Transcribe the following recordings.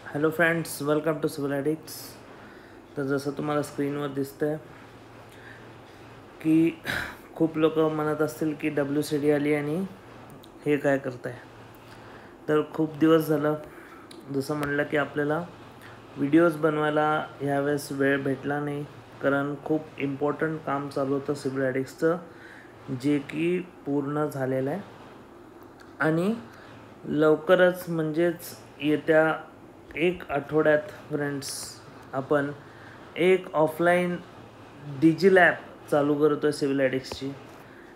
Hello friends, welcome to civil addicts. तर जसं तुम्हाला स्क्रीनवर दिसतंय की खूप लोक म्हणत असतील की WCD आली आणि हे काय करताय. तर खूप दिवस झालं जसं म्हणलं की आपल्याला व्हिडिओज बनवायला ह्यावेळेस वेळ भेटला नाही, कारण खूप इम्पॉर्टंट काम चालू होतं सिव्हिल ॲडिक्ट्सचं, जे की पूर्ण झालेलं आहे. आणि लवकरच म्हणजेच येत्या एक आठवड्यात फ्रेंड्स आपण एक ऑफलाईन डिजिलॅब चालू करतो आहे सिव्हिल ॲडिक्ट्सची.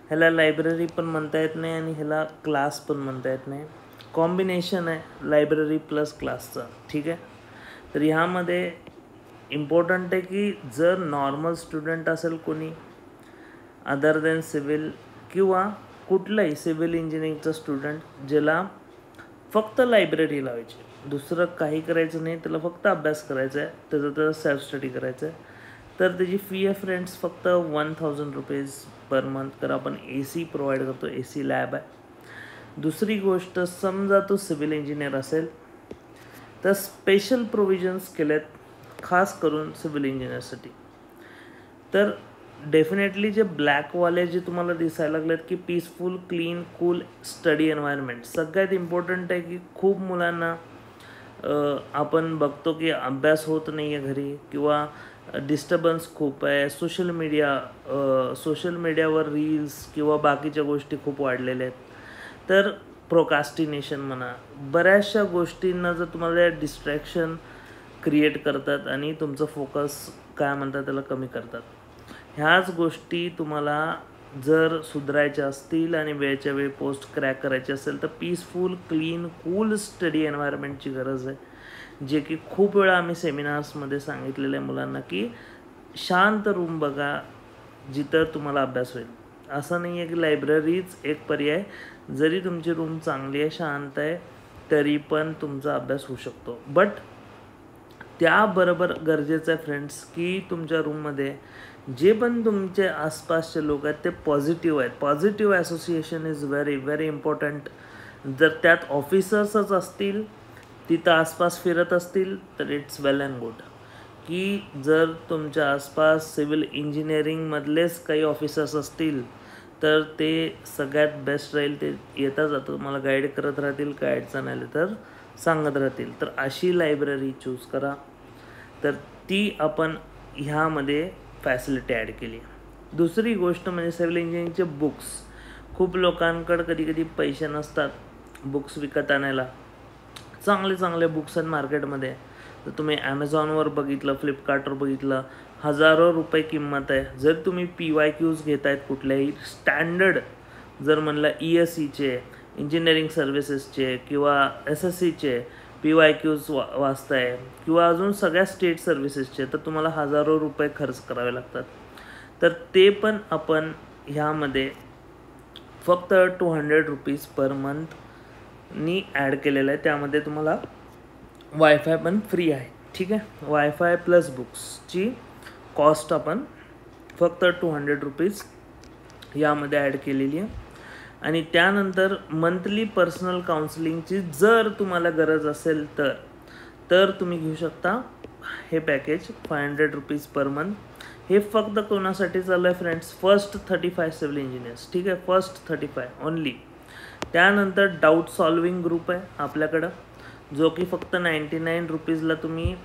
ह्याला लायब्ररी पण म्हणता येत नाही आणि ह्याला क्लास पण म्हणता येत नाही, कॉम्बिनेशन आहे लायब्ररी प्लस क्लासचं. ठीक आहे. तर ह्यामध्ये इम्पॉर्टंट आहे की जर नॉर्मल स्टुडंट असेल कोणी अदर दॅन सिव्हिल किंवा कुठलाही सिव्हिल इंजिनिअरिंगचा स्टुडंट ज्याला फक्त लायब्ररी लावायची, दुसरं काही करायचं नाही, त्याला फक्त अभ्यास करायचा आहे, त्याचा सेल्फ स्टडी करायचं आहे, तर त्याची फी आहे फ्रेंड्स फक्त 1000 रुपीज पर मंथ. तर आपण AC प्रोव्हाइड करतो, AC लॅब आहे. दुसरी गोष्ट, समजा तो सिव्हिल इंजिनियर असेल तर स्पेशल प्रोव्हिजन्स केलेत खास करून सिव्हिल इंजिनियरसाठी. तर डेफिनेटली जे ब्लॅकवाले जे तुम्हाला दिसायला लागलेत की peaceful, clean, cool study environment, सगळ्यात इम्पॉर्टंट आहे की खूप मुलांना आपण बघतो की अभ्यास होत नाही आहे घरी, किंवा डिस्टर्बन्स खूप आहे. सोशल मीडियावर रील्स किंवा बाकीच्या गोष्टी खूप वाढलेल्या आहेत. तर प्रोकास्टिनेशन म्हणा, बऱ्याचशा गोष्टींना जर तुम्हाला डिस्ट्रॅक्शन क्रिएट करतात आणि तुमचं फोकस काय म्हणतात त्याला कमी करतात. ह्याच गोष्टी तुम्हाला जर सुधारायच्या असतील आणि वेळच्या वेळी पोस्ट क्रॅक करायची असेल तर पीसफुल, क्लीन, कूल स्टडी एन्व्हायरमेंटची गरज आहे. जे की खूप वेळा आम्ही सेमिनार्समध्ये सांगितलेलं आहे मुलांना की शांत रूम बघा जिथं तुम्हाला अभ्यास होईल. असं नाही आहे की लायब्ररीच एक पर्याय. जरी तुमची रूम चांगली आहे, शांत आहे, तरी पण तुमचा अभ्यास होऊ शकतो. बट त्याबरोबर गरजेचं आहे फ्रेंड्स की तुमच्या रूममध्ये जे पण तुमचे आसपासचे लोक आहेत ते पॉझिटिव्ह आहेत. Positive association is very very important. जर त्यात ऑफिसर्सच असतील, तिथं आसपास फिरत असतील, तर इट्स वेल अँड गुड. की जर तुमच्या आसपास सिव्हिल इंजिनिअरिंगमधलेच काही ऑफिसर्स असतील तर ते सगळ्यात बेस्ट राहील. ते येता जातं मला गाईड करत राहतील, काय अडचण आली तर सांगत राहतील. तर अशी लायब्ररी चूज करा. तर ती आपण ह्यामध्ये फॅसिलिटी ॲड केली. दुसरी गोष्ट म्हणजे सिव्हिल इंजिनिअरिंगचे बुक्स. खूप लोकांकडे कधी कधी पैसे नसतात बुक्स विकत आणायला. चांगले चांगले बुक्स आहेत मार्केटमध्ये. तर तुम्ही ॲमेझॉनवर बघितलं, फ्लिपकार्टवर बघितलं, हजारो रुपये किंमत आहे. जर तुम्ही PYQs घेत आहेत कुठल्याही स्टँडर्ड, जर म्हणलं ESEचे, इंजिनिअरिंग सर्व्हिसेसचे किंवा SSCचे PYQs वाचताय किंवा अजून सगळ्या स्टेट सर्व्हिसेसचे, तर तुम्हाला हजारो रुपये खर्च करावे लागतात. तर ते पण आपण ह्यामध्ये फक्त 200 रुपीज पर मंथनी ॲड केलेलं आहे. त्यामध्ये तुम्हाला वायफाय पण फ्री आहे. ठीक आहे. वायफाय प्लस बुक्सची कॉस्ट आपण फक्त 200 रुपीज यामध्ये ॲड केलेली आहे. आणि त्यानंतर मंथली पर्सनल काउन्सिलिंगची जर तुम्हाला गरज असेल तर तुम्ही घेऊ शकता हे पॅकेज 500 रुपीज पर मंथ. हे फक्त कोणासाठी चालू आहे फ्रेंड्स? First 35 civil engineers. ठीक आहे, फर्स्ट 35 ओनली. त्यानंतर डाऊट सॉल्विंग ग्रुप आहे आपल्याकडं, जो की फक्त 99 रुपीजला तुम्ही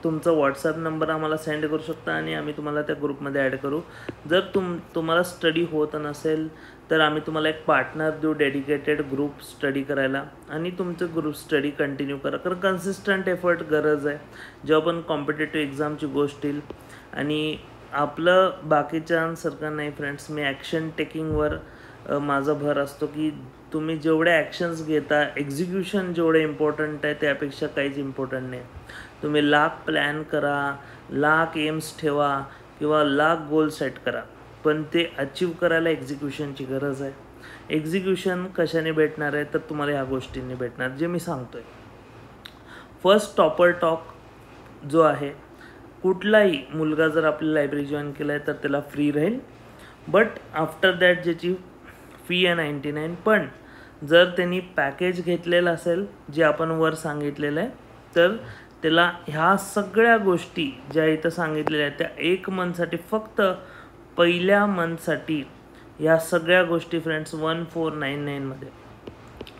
तुमचा व्हॉट्सॲप नंबर आम्हाला सेंड करू शकता आणि आम्ही तुम्हाला त्या ग्रुपमध्ये ॲड करू. जर तुम्हाला स्टडी होत नसेल तर आम्ही तुम्हाला एक पार्टनर देऊ, डेडिकेटेड ग्रुप स्टडी करायला, आणि तुमचं ग्रुप स्टडी कंटिन्यू करा. कारण कन्सिस्टंट एफर्ट गरज आहे जेव्हा पण कॉम्पिटेटिव्ह एक्झामची गोष्ट येईल. आणि आपलं बाकीच्यांसारखं नाही फ्रेंड्स, मी ॲक्शन टेकिंगवर माझा भर असतो की तुम्ही जेवढे ॲक्शन्स घेता, एक्झिक्युशन जेवढे इम्पॉर्टंट आहे त्यापेक्षा काहीच इम्पॉर्टंट नाही. तुम्ही लाख प्लॅन करा, लाख एम्स ठेवा किंवा लाख गोल सेट करा, पण ते अचीव करायला एक्झिक्युशनची गरज आहे. एक्झिक्युशन कशाने भेटणार आहे? तर तुम्हाला ह्या गोष्टींनी भेटणार जे मी सांगतो आहे. फर्स्ट टॉपर टॉक जो आहे, कुठलाही मुलगा जर आपली लायब्ररी जॉईन केला आहे तर त्याला फ्री राहील. बट आफ्टर दॅट ज्याची फी आहे 99. पण जर त्यांनी पॅकेज घेतलेलं असेल जे आपण वर सांगितलेलं आहे, तर त्याला ह्या सगळ्या गोष्टी ज्या इथं सांगितलेल्या आहेत त्या 1 मंथसाठी, फक्त पहिल्या मंथसाठी ह्या सगळ्या गोष्टी फ्रेंड्स 1499मध्ये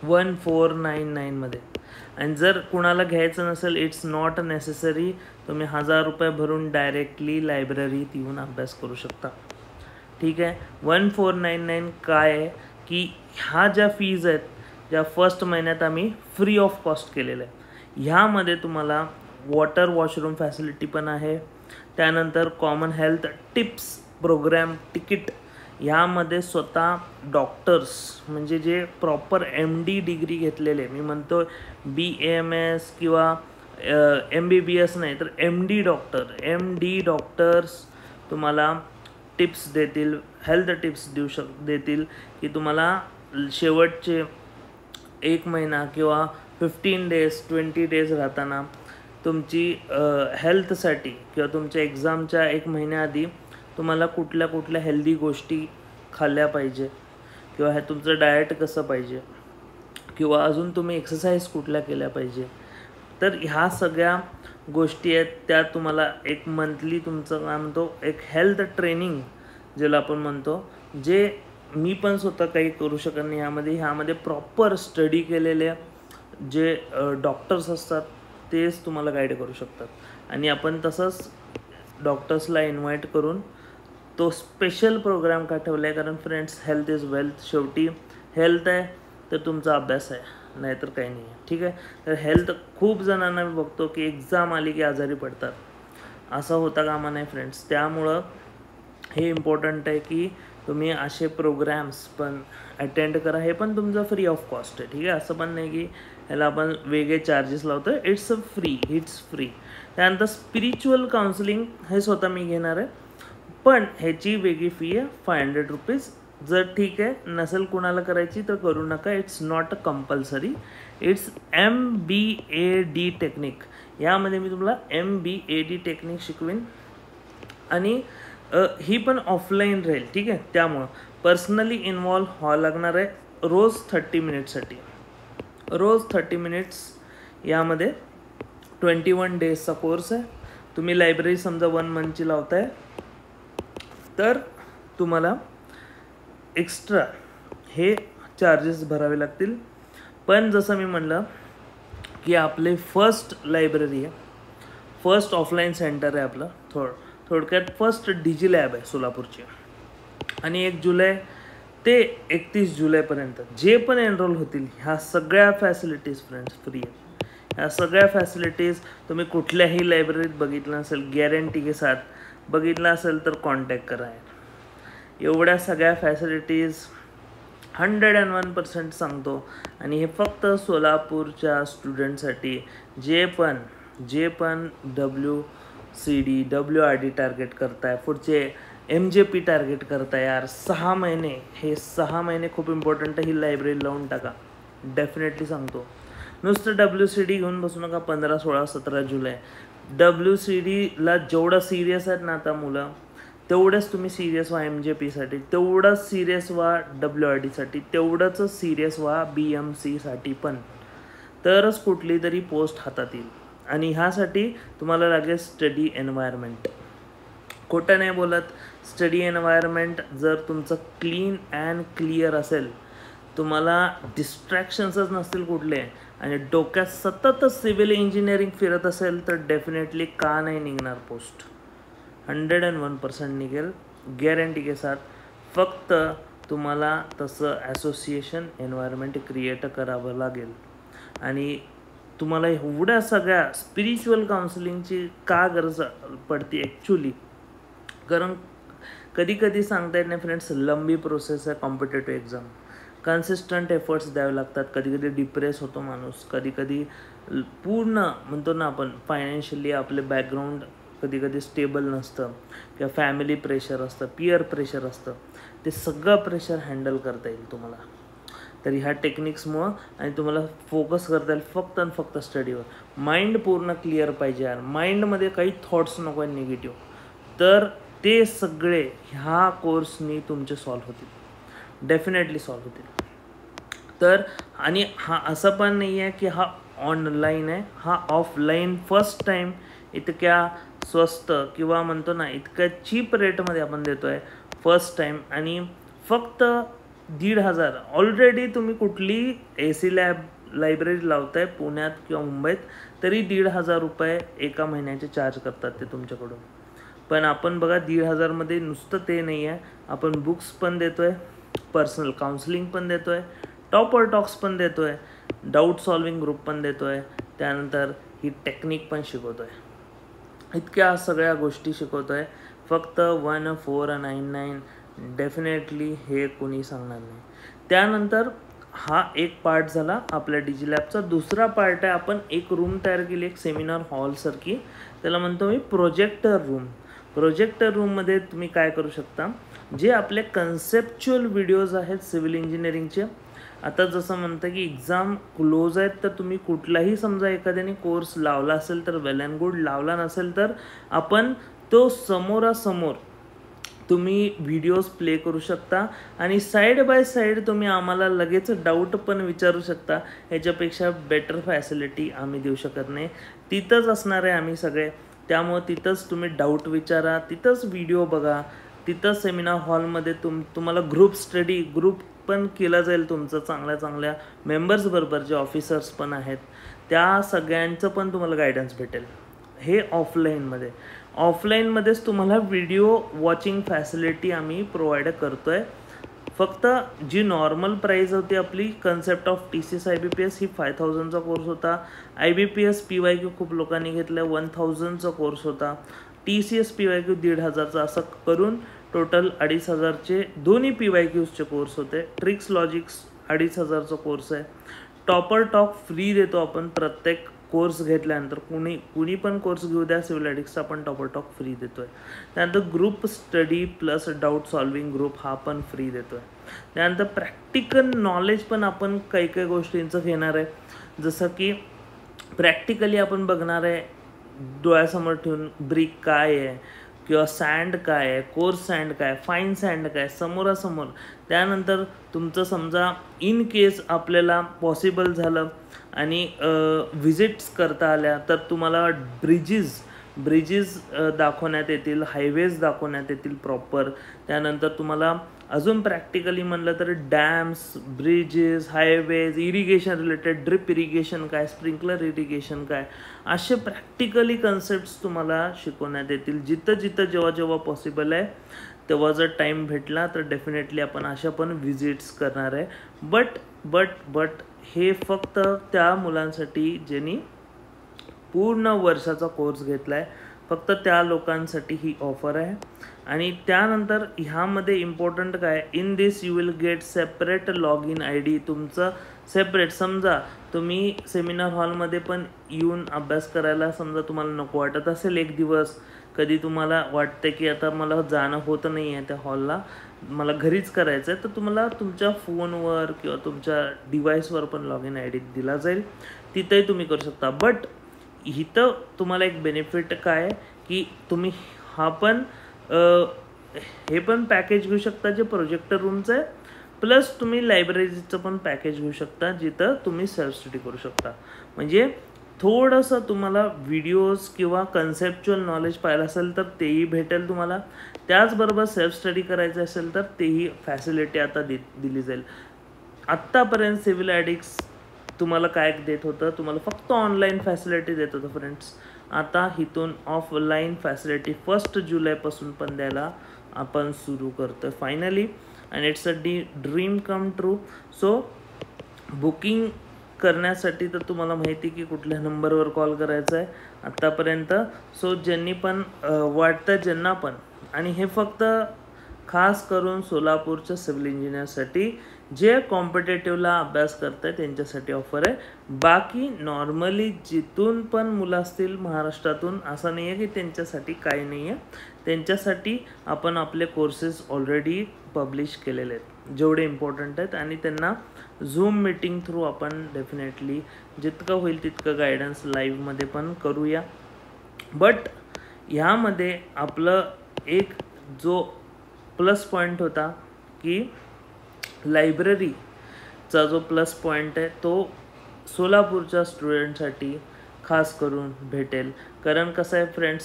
1499मध्ये. आणि जर कुणाला घ्यायचं नसेल, इट्स नॉट नेसेसरी, तुम्ही 1000 रुपये भरून डायरेक्टली लायब्ररीत येऊन अभ्यास करू शकता. ठीक आहे. 1499 काय आहे की ह्या ज्या फीज आहेत ज्या फर्स्ट महिन्यात आम्ही फ्री ऑफ कॉस्ट केलेल्या आहे, ह्यामध्ये तुम्हाला वॉटर वॉशरूम फॅसिलिटी पण आहे, त्यानंतर common health tips program ticket, ह्यामध्ये स्वतः डॉक्टर्स म्हणजे जे प्रॉपर MD डिग्री घेतलेले, मी म्हणतो BAMS किंवा MBBS नाही तर MD डॉक्टर्स तुम्हाला टिप्स देतील, हेल्थ टिप्स देतील की तुम्हाला शेवटचे 1 महिना किंवा 15 डेज 20 डेज राहताना तुमची हेल्थसाठी किंवा तुमच्या एक्झामच्या 1 महिन्याआधी तुम्हाला कुठल्या कुठल्या हेल्दी गोष्टी खाल्ल्या पाहिजे किंवा हे तुमचं डाएट कसं पाहिजे किंवा अजून तुम्ही एक्सरसाइज कुठल्या केल्या पाहिजे. तर ह्या सगळ्या गोष्टी आहेत त्या तुम्हाला एक मंथली तुमचं काय म्हणतो एक हेल्थ ट्रेनिंग ज्याला आपण म्हणतो, जे मी पण स्वतः काही करू शकत नाही. ह्यामध्ये प्रॉपर स्टडी केलेले जे डॉक्टर्स असतात तेच तुम्हाला गाईड करू शकतात. आणि आपण तसंच डॉक्टर्सला इन्व्हाइट करून तो स्पेशल प्रोग्राम का ठेवला आहे, कारण फ्रेंड्स हेल्थ इज वेल्थ. शेवटी हेल्थ आहे तर तुमचा अभ्यास आहे, नाहीतर काही नाही आहे. ठीक आहे. तर हेल्थ खूप जणांना मी बघतो की एक्झाम आली की आजारी पडतात, असं होता कामा नाही फ्रेंड्स. त्यामुळं हे इम्पॉर्टंट आहे की तुम्ही असे प्रोग्राम्स पण अटेंड करा. हे पण तुमचं फ्री ऑफ कॉस्ट आहे. ठीक आहे. असं पण नाही की ह्याला आपण वेगळे चार्जेस लावतो, इट्स फ्री. त्यानंतर स्पिरिच्युअल काउन्सिलिंग हे स्वतः मी घेणार आहे, पण ह्याची वेगळी फी आहे 500 रुपीज. जर ठीक आहे नसेल कुणाला करायची तर करू नका, it's not compulsory. It's MBAD technique. यामध्ये मी तुम्हाला MBAD टेक्निक शिकवेन आणि ही पण ऑफलाईन राहील. ठीक आहे. त्यामुळं पर्सनली इन्वॉल्व व्हावं लागणार आहे. रोज 30 मिनिट्ससाठी, रोज 30 मिनिट्स. यामध्ये 21 डेजचा कोर्स आहे. तुम्ही लायब्ररी समजा 1 मंथची लावताय तर तुम्हाला एक्स्ट्रा हे चार्जेस भरावे लागतील. पण जसं मी म्हणलं की आपले फर्स्ट लायब्ररी आहे, फर्स्ट ऑफलाईन सेंटर आहे आपलं, थोडक्यात फर्स्ट डिजी लॅब आहे सोलापूरची. आणि 1 जुलै ते 31 जुलैपर्यंत जे पण एनरोल होतील ह्या सगळ्या फॅसिलिटीज फ्रेंड्स फ्री आहेत. ह्या सगळ्या फॅसिलिटीज तुम्ही कुठल्याही लायब्ररीत बघितलं नसेल, गॅरंटी के साथ बघितलं असेल तर कॉन्टॅक्ट करा. एवढ्या सगळ्या फॅसिलिटीज 101% सांगतो. आणि हे फक्त सोलापूरच्या स्टुडंटसाठी जे पण WCD WRD टार्गेट करताय, पुढचे MJP टार्गेट करताय यार, 6 महिने, हे 6 महिने खूप इम्पॉर्टंट आहे. ही लायब्ररी लावून टाका, डेफिनेटली सांगतो. नुसतं WCD घेऊन बसू नका. 15, 16, 17 जुलै WCDला जेवढं सिरियस आहेत ना आता मुलं, तेवढंच तुम्ही सिरियस व्हा MJPसाठी, तेवढंच सिरियस व्हा WRDसाठी, तेवढंच सिरियस व्हा BMCसाठी पण, तरच कुठली तरी पोस्ट हातात येईल. आणि ह्यासाठी तुम्हाला लागेल स्टडी एन्व्हायरमेंट. खोटं नाही बोलत. स्टडी एन्व्हायरमेंट जर तुमचं क्लीन अँड क्लिअर असेल, तुम्हाला डिस्ट्रॅक्शन्सच नसतील कुठले, आणि डोक्यात सतत सिव्हिल इंजिनिअरिंग फिरत असेल तर डेफिनेटली का नाही निघणार पोस्ट. 101% निघेल, गॅरंटी के साथ. फक्त तुम्हाला तसं ॲसोसिएशन एन्व्हायरमेंट क्रिएट करावं लागेल. आणि तुम्हाला एवढ्या सगळ्या स्पिरिच्युअल काउन्सिलिंगची का गरज पडते ॲक्च्युली, कारण कधी सांगता येत नाही फ्रेंड्स. लंबी प्रोसेस आहे कॉम्पिटेटिव्ह एक्झाम. कन्सिस्टंट एफर्ट्स द्यावे लागतात. कधी डिप्रेस होतो माणूस, कधी पूर्ण म्हणतो ना आपण फायनान्शियली आपले बॅकग्राऊंड कधी स्टेबल नसतं किंवा फॅमिली प्रेशर असतं, पिअर प्रेशर असतं. ते सगळं प्रेशर हँडल करता येईल तुम्हाला तर ह्या टेक्निक्समुळं. आणि तुम्हाला फोकस करता येईल फक्त आणि फक्त स्टडीवर. माइंड पूर्ण क्लिअर पाहिजे यार, माइंडमध्ये काही थॉट्स नको आहे निगेटिव्ह. तर ते सगळे ह्या कोर्सनी तुमचे सॉल्व्ह होतील, डेफिनेटली सॉल्व्ह होतील. तर आणि हा असं पण नाही आहे की हा ऑनलाईन आहे, हा ऑफलाईन फर्स्ट टाईम इतक्या स्वस्त किंवा म्हणतो ना इतक्या चीप रेटमध्ये आपण देतो आहे फर्स्ट टाईम. आणि फक्त 1,500. ऑलरेडी तुम्ही कुठली AC लॅब लायब्ररी लावताय पुण्यात किंवा मुंबईत तरी 1,500 रुपये एका महिन्याचे चार्ज करतात ते तुमच्याकडून. पण आपण बघा 1,500मध्ये नुसतं ते नाही आहे, आपण बुक्स पण देतो आहे, पर्सनल काउन्सिलिंग पण देतो आहे, टॉपर टॉक्स पण देतो आहे, डाऊट सॉल्विंग ग्रुप पण देतो आहे, त्यानंतर ही टेक्निक पण शिकवतो आहे. इतक्या सगळ्या गोष्टी शिकवतो आहे फक्त 1499. डेफिनेटली हे कोणी सांगणार नाही. त्यानंतर हा एक पार्ट झाला आपल्या डिजिलॅबचा. दुसरा पार्ट आहे, आपण एक रूम तयार केली, एक सेमिनार हॉलसारखी, त्याला म्हणतो मी प्रोजेक्टर रूम. प्रोजेक्टर रूममध्ये तुम्ही काय करू शकता, जे आपले कन्सेप्च्युअल व्हिडिओज आहेत सिव्हिल इंजिनिअरिंगचे. आता जसं म्हणतं की एक्झाम क्लोज आहेत तर तुम्ही कुठलाही समजा एखाद्याने कोर्स लावला असेल तर वेल अँड गुड, लावला नसेल तर आपण तो समोरासमोर तुम्ही व्हिडिओज प्ले करू शकता आणि साईड बाय साईड तुम्ही आम्हाला लगेच डाऊट पण विचारू शकता. ह्याच्यापेक्षा बेटर फॅसिलिटी आम्ही देऊ शकत नाही. तिथंच असणार आहे आम्ही सगळे, त्यामुळं तिथंच तुम्ही डाऊट विचारा, तिथंच व्हिडिओ बघा, तिथंच सेमिनार हॉलमध्ये तुम्हाला ग्रुप स्टडी ग्रुप पण केला जाईल तुमचं चांगल्या चांगल्या मेंबर्सबरोबर, जे ऑफिसर्स पण आहेत त्या सगळ्यांचं पण तुम्हाला गायडन्स भेटेल. हे ऑफलाईनमध्ये. ऑफलाईनमध्येच तुम्हाला व्हिडिओ वॉचिंग फॅसिलिटी आम्ही प्रोव्हाइड करतो आहे. फक्त जी नॉर्मल प्राईज होती आपली कन्सेप्ट ऑफ TCS IBPS ही 5,000चा कोर्स होता. IBPS PYQ खूप लोकांनी घेतला 1,000चा कोर्स होता. TCS PYQ 1,500चा, असं करून टोटल 2,500चे दोन्ही PYQचे कोर्स होते. ट्रिक्स लॉजिक्स 2,500चा कोर्स आहे. टॉपर टॉक फ्री देतो आपण प्रत्येक कोर्स घेतल्यानंतर. कुणी पण कोर्स घेऊ द्या सिव्हिल एडिक्सचा, आपण टॉपर टॉक फ्री देतो आहे. त्यानंतर group study plus doubt solving group हा पण फ्री देतो आहे. त्यानंतर प्रॅक्टिकल नॉलेज पण आपण काही काही गोष्टींचं घेणार आहे. जसं की प्रॅक्टिकली आपण बघणार आहे, डोळ्यासमोर ठेवून ब्रिक काय आहे किंवा सँड काय आहे, कोर्स सँड काय, फाईन सँड काय, समोरासमोर. त्यानंतर तुमचं समजा इन केस आपल्याला पॉसिबल झालं आणि व्हिजिट्स करता आल्या तर तुम्हाला ब्रिजेस दाखवण्यात येतील, हायवेज दाखवण्यात येतील प्रॉपर. त्यानंतर तुम्हाला अजून प्रॅक्टिकली म्हणलं तर dams, bridges, highways, irrigation related, drip irrigation काय, स्प्रिंकलर इरिगेशन काय, असे प्रॅक्टिकली कन्सेप्ट्स तुम्हाला शिकवण्यात येतील. जिथं जिथं जेव्हा पॉसिबल आहे तेव्हा जर टाईम भेटला तर डेफिनेटली आपण अशा पण व्हिजिट्स करणार आहे. बट हे फक्त त्या मुलांसाठी ज्यांनी पूर्ण वर्षाचा कोर्स घेतला आहे, फक्त त्या लोकांसाठी ही ऑफर आहे. आणि त्यानंतर ह्यामध्ये इम्पॉर्टंट काय, in this you will get separate log in ID तुमचं सेपरेट. समजा तुम्ही सेमिनार हॉलमध्ये पण येऊन अभ्यास करायला समजा तुम्हाला नको वाटत असेल एक दिवस, कधी तुम्हाला वाटतं की आता मला जाणं होतं नाही आहे त्या हॉलला, मला घरीच करायचं आहे, तर तुम्हाला तुमच्या फोनवर किंवा तुमच्या डिव्हाइसवर पण लॉग इन ID दिला जाईल, तिथंही तुम्ही करू शकता. बट इथं तुम्हाला एक बेनिफिट काय की तुम्ही हे पण पॅकेज घेऊ शकता जे प्रोजेक्टर रूमचं आहे, प्लस तुम्ही लायब्ररीचं पण पॅकेज घेऊ शकता जिथं तुम्ही सेल्फ स्टडी करू शकता. म्हणजे थोडंसं तुम्हाला व्हिडिओज किंवा कन्सेप्च्युअल नॉलेज पाहिलं असेल तर तेही भेटेल तुम्हाला. त्याचबरोबर सेल्फ स्टडी करायचं असेल तर तेही फॅसिलिटी आता दिली जाईल. आत्तापर्यंत सिव्हिल ॲडिक्स तुम्हाला काय देत होतं, तुम्हाला फक्त ऑनलाईन फॅसिलिटी देत होतं फ्रेंड्स. आता इथून ऑफलाईन फॅसिलिटी 1 जुलैपासून पण द्यायला आपण सुरू करतो finally. And it's a dream come true. So booking करण्यासाठी तर तुम्हाला माहिती की कुठल्या नंबरवर कॉल करायचा आहे आत्तापर्यंत. सो ज्यांनी पण वाटतं ज्यांना पण, आणि हे फक्त खास करून सोलापूरच्या सिव्हिल इंजिनियरसाठी जे कॉम्पिटेटिव्हला अभ्यास करत आहे त्यांच्यासाठी ऑफर आहे. बाकी नॉर्मली जिथून पण मुलं असतील महाराष्ट्रातून, असं नाही आहे की त्यांच्यासाठी काही नाही आहे. त्यांच्यासाठी आपण आपले कोर्सेस ऑलरेडी पब्लिश केलेले आहेत जेवढे इम्पॉर्टंट आहेत, आणि त्यांना झूम मीटिंग थ्रू आपण डेफिनेटली जितकं होईल तितकं गायडन्स लाईव्हमध्ये पण करूया. बट ह्यामध्ये आपलं एक जो प्लस पॉईंट होता की लायब्ररीचा जो प्लस पॉईंट आहे तो सोलापूरच्या स्टुडंटसाठी खास करून भेटेल. कारण कसं आहे फ्रेंड्स,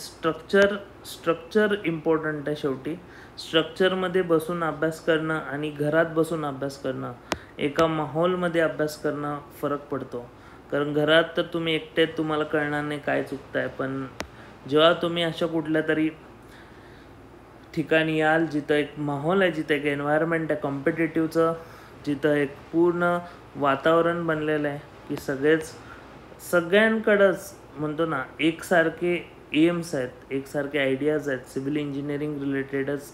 स्ट्रक्चर इम्पॉर्टंट आहे. शेवटी स्ट्रक्चरमध्ये बसून अभ्यास करणं आणि घरात बसून अभ्यास करणं, एका माहोलमध्ये अभ्यास करणं फरक पडतो. कारण घरात तर तुम्ही एकटे तुम्हाला कळणार नाही काय चुकतं आहे, पण जेव्हा तुम्ही अशा कुठल्या तरी ठिकाणी याल जिथं एक माहोल आहे, जिथं एक एन्व्हायरमेंट आहे कॉम्पिटेटिव्हचं, जिथं एक पूर्ण वातावरण बनलेलं आहे की सगळ्यांकडंच म्हणतो ना एकसारखे एम्स आहेत, एकसारखे आयडियाज आहेत, सिव्हिल इंजिनिअरिंग रिलेटेडच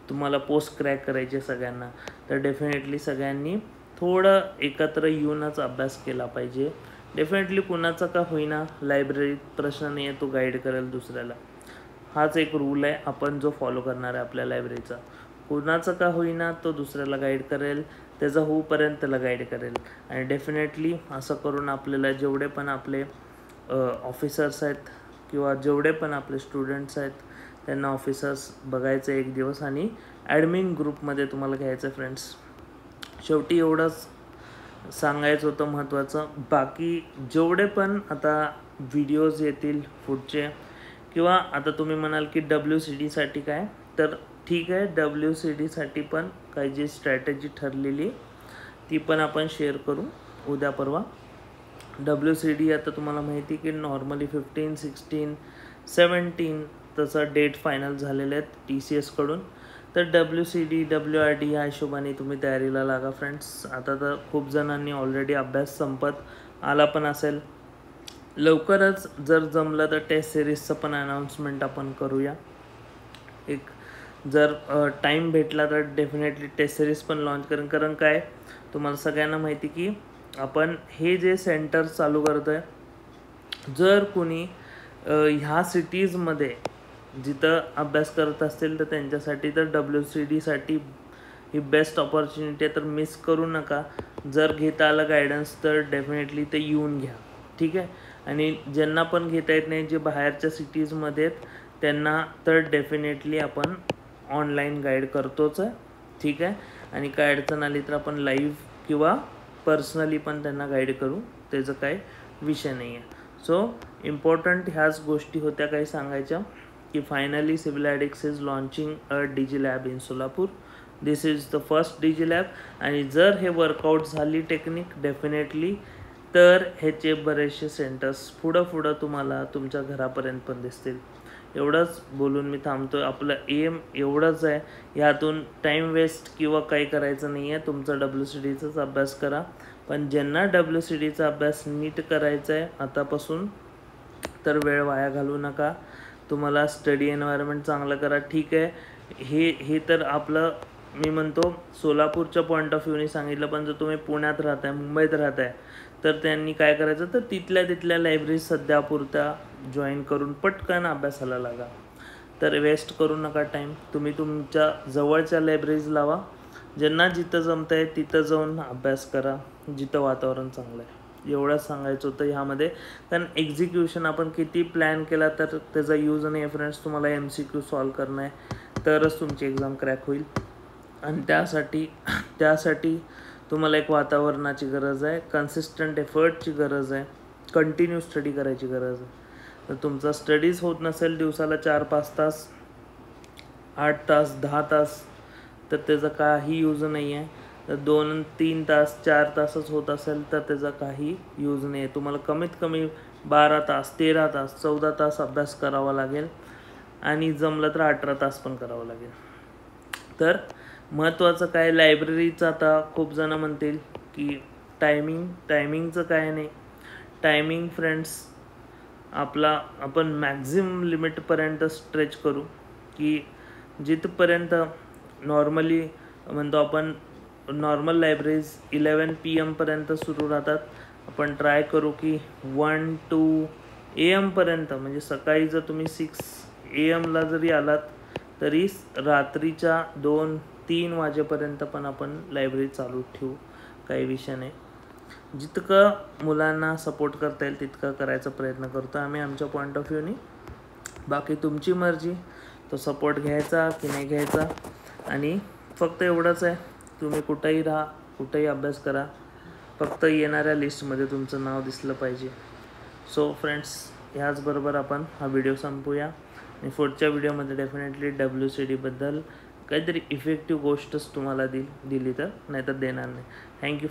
तुम्हाला पोस्ट क्रॅक करायचे सगळ्यांना, तर डेफिनेटली सगळ्यांनी थोडं एकत्र येऊनच अभ्यास केला पाहिजे. डेफिनेटली कुणाचा का होईना लायब्ररीत प्रश्न नाही आहे, तो गाईड करेल दुसऱ्याला. हाच एक रूल आहे आपण जो फॉलो करणार आहे आपल्या लायब्ररीचा. कुणाचं का होईना तो दुसऱ्याला गाईड करेल, त्याचा होऊपर्यंत त्याला गाईड करेल. आणि डेफिनेटली असं करून आपल्याला जेवढे पण आपले ऑफिसर्स आहेत किंवा जेवढे पण आपले स्टुडंट्स आहेत त्यांना ऑफिसर्स बघायचं एक दिवस आणि ॲडमिन ग्रुपमध्ये तुम्हाला घ्यायचं फ्रेंड्स. शेवटी एवढंच सांगायचं होतं महत्त्वाचं. बाकी जेवढे पण आता व्हिडिओज येतील पुढचे, किंवा आता तुम्ही म्हणाल की WCDसाठी काय, तर ठीक आहे, WCDसाठी पण काही जी स्ट्रॅटेजी ठरलेली ती पण आपण शेअर करू उद्या परवा. WCD आता तुम्हाला माहिती की नॉर्मली 15, 16, 17 तसं डेट फायनल झालेले आहेत TCSकडून. तर WCD WRD ह्या हिशोबाने तुम्ही तयारीला लागा फ्रेंड्स. आता तर खूप जणांनी ऑलरेडी अभ्यास संपत आला पण असेल. लवकरच जर जमलं तर टेस्ट सिरीजचं पण अनाऊन्समेंट आपण करूया. एक जर टाईम भेटला तर डेफिनेटली टेस्ट सिरीज पण लॉन्च करेन. कारण काय, तुम्हाला सगळ्यांना माहिती की आपण हे जे सेंटर चालू करतो आहे, जर कोणी ह्या सिटीजमध्ये जिथं अभ्यास करत असतील तर त्यांच्यासाठी तर WCDसाठी ही बेस्ट ऑपॉर्च्युनिटी आहे. तर मिस करू नका. जर घेता आलं गायडन्स तर डेफिनेटली ते येऊन घ्या, ठीक आहे. आणि ज्यांना पण घेता येत नाही, जे बाहेरच्या सिटीजमध्ये आहेत त्यांना तर डेफिनेटली आपण ऑनलाईन गाईड करतोच आहे, ठीक आहे. आणि काय अडचण आली तर आपण लाईव्ह किंवा पर्सनली पण त्यांना गाईड करू, त्याचं काय विषय नाही आहे. सो इम्पॉर्टंट ह्याच गोष्टी होत्या काही सांगायच्या की finally civil addicts is launching a DG lab in Solapur. This is the first DG lab. आणि जर हे वर्कआउट झाली टेक्निक डेफिनेटली, तर ह्याचे बरेचसे सेंटर्स पुढं तुम्हाला तुमच्या घरापर्यंत पण दिसतील. एवढंच बोलून मी थांबतो. आपलं एम एवढंच आहे, ह्यातून टाईम वेस्ट किंवा काही करायचं नाही आहे. तुमचा WCDचाच अभ्यास करा. पण ज्यांना WCDचा अभ्यास नीट करायचा आहे आतापासून, तर वेळ वाया घालवू नका. तुम्हाला स्टडी एन्व्हायरमेंट चांगलं करा, ठीक आहे. हे तर आपलं मी म्हणतो सोलापूरच्या पॉईंट ऑफ व्ह्यूने सांगितलं. पण जर तुम्ही पुण्यात राहताय, मुंबईत राहताय, तर त्यांनी काय करायचं, तर तिथल्या लायब्ररी सध्यापुरत्या जॉईन करून पटकन अभ्यासाला लागा. तर वेस्ट करू नका टाईम. तुम्ही तुमच्या जवळच्या लायब्ररीज लावा. ज्यांना जिथं जमतं आहे तिथं जाऊन अभ्यास करा, जिथं वातावरण चांगलं आहे. एवढंच सांगायचं होतं ह्यामध्ये. कारण एक्झिक्युशन आपण किती प्लॅन केला तर त्याचा यूज नाही आहे फ्रेंड्स. तुम्हाला MCQ सॉल्व करणं आहे तरच तुमची एक्झाम क्रॅक होईल. आणि त्यासाठी तुम्हाला एक वातावरणाची गरज आहे, कन्सिस्टंट एफर्टची गरज आहे, कंटिन्यू स्टडी करायची गरज आहे. तर तुमचा स्टडीज होत नसेल दिवसाला 4-5 तास, 8 तास, 10 तास, तर त्याचा काही यूज नाही आहे. तर 2-3 तास, 4 तासच होत असेल तर त्याचा काही यूज नाही आहे. तुम्हाला कमीत कमी 12 तास, 13 तास, 14 तास अभ्यास करावा लागेल. आणि जमलं तर 18 तास पण करावं लागेल. तर महत्त्वाचं काय, लायब्ररीचं आता खूप जण म्हणतील की टायमिंगचं काय नाही. टायमिंग फ्रेंड्स आपण मॅक्झिमम लिमिटपर्यंत स्ट्रेच करू, की जिथपर्यंत नॉर्मली म्हणतो आपण नॉर्मल लायब्ररीज 11 PM पर्यंत सुरू राहतात. आपण ट्राय करू की 1 to AM पर्यंत, म्हणजे सकाळी जर तुम्ही 6 AM ला जरी आलात तरी रात्रीच्या 2-3 वाजेपर्यंत पण आपण लायब्ररी चालू ठेवू, काही विषय नाही. जितकं मुलांना सपोर्ट करता येईल तितकं करायचा प्रयत्न करतो आम्ही आमच्या पॉईंट ऑफ व्ह्यूनी. बाकी तुमची मर्जी, तो सपोर्ट घ्यायचा की नाही घ्यायचा. आणि फक्त एवढंच आहे, तुम्ही कुठंही राहा, कुठंही अभ्यास करा, फक्त येणाऱ्या लिस्टमध्ये तुमचं नाव दिसलं पाहिजे. सो फ्रेंड्स, ह्याचबरोबर आपण हा व्हिडिओ संपूया आणि पुढच्या व्हिडिओमध्ये डेफिनेटली WCDबद्दल काहीतरी इफेक्टिव्ह गोष्टच तुम्हाला दिली तर, नाहीतर देणार नाही. थँक्यू.